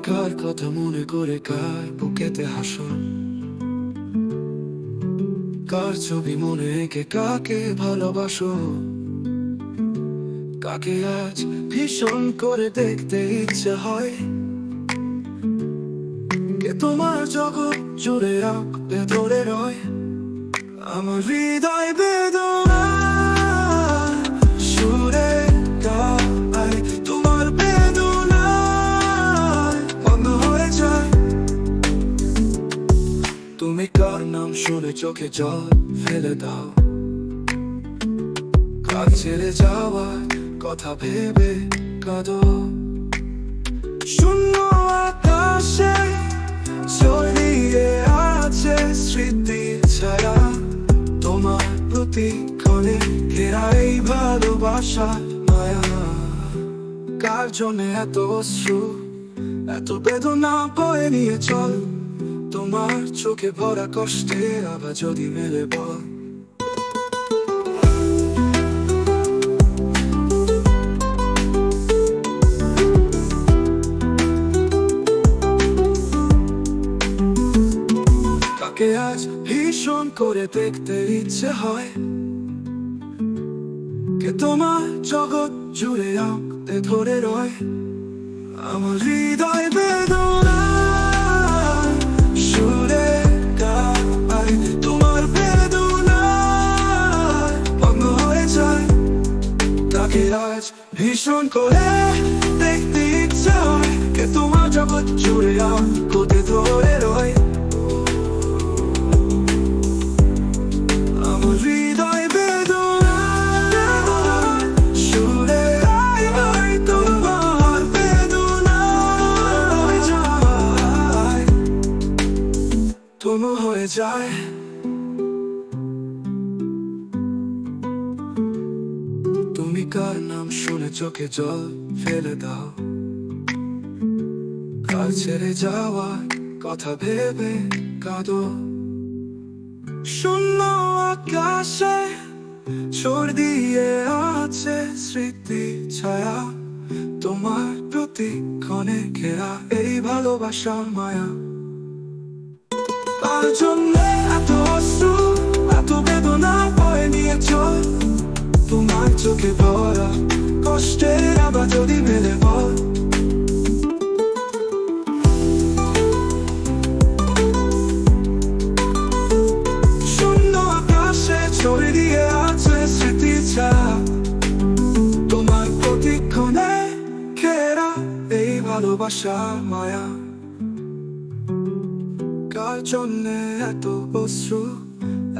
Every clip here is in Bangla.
কার কথা মনে করে কার বুকেতে হাসো, কার ছবি মনে এঁকে কাকে ভালোবাসো, কাকে আজ ভীষণ করে দেখতে ইচ্ছে হয়, কে তোমার জগৎ জুড়ে রাখবে ধরে রয়। আমার হৃদয় বেদনা সুরে গায়, তোমার বেদনায় বন্ধ হয়ে যায়। তুমি কার নাম শুনে চোখে জল ফেলে দাও, কার ছেড়ে যাওয়ার কথা ভেবে কাঁদো। শূন্য আকাশে ছড়িয়ে আছে স্মৃতির ছায়া, তোমার প্রতিক্ষণে ঘেরা এই ভালোবাসা মায়া। কার জন্যে এত অশ্রু, এত বেদনা বয়ে নিয়ে চল, তোমার চোখে ভরা কষ্টে আবার যদি মেলে বল। কাকে আজ ভীষণ করে দেখতে ইচ্ছে হয়, কে তোমার জগৎ জুড়ে আঁকতে ধরে রয়। আমার হৃদয় বেদনা সুরে গায়, তোমার বেদনায় বন্ধ হয়ে যায়। তাকে আজ ভীষণ করে দেখতে ইচ্ছে হয়, কে তোমার জগৎ জুড়ে আঁকতে ধরে রয়। হয়ে যায় তুমি কার নাম শুনে চোখে জল ফেলে দাও, কার ছেড়ে যাওয়ার কথা ভেবে কাঁদো। শূন্য আকাশে ছড় দিয়ে আছে স্মৃতি ছায়া, তোমার প্রতিক্ষণে ঘেরা এই ভালোবাসার মায়া। তার জন্য এত অশ্রু, এত বেদনা বয়ে নিয়ে চল, তোমার চোখে ভরা কষ্টের আবার যদি মেলে বল। শূন্য আকাশে ছড়িয়ে দিয়ে আছে স্মৃতি ছায়া, তোমার প্রতিক্ষণে ঘেরা এই ভালোবাসার মায়া। কার জন্যে এত অশ্রু,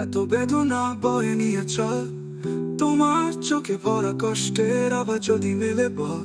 এত বেদনা বয়ে নিয়ে চল, তোমার চোখে ভরা কষ্টের আবার যদি মেলে বল।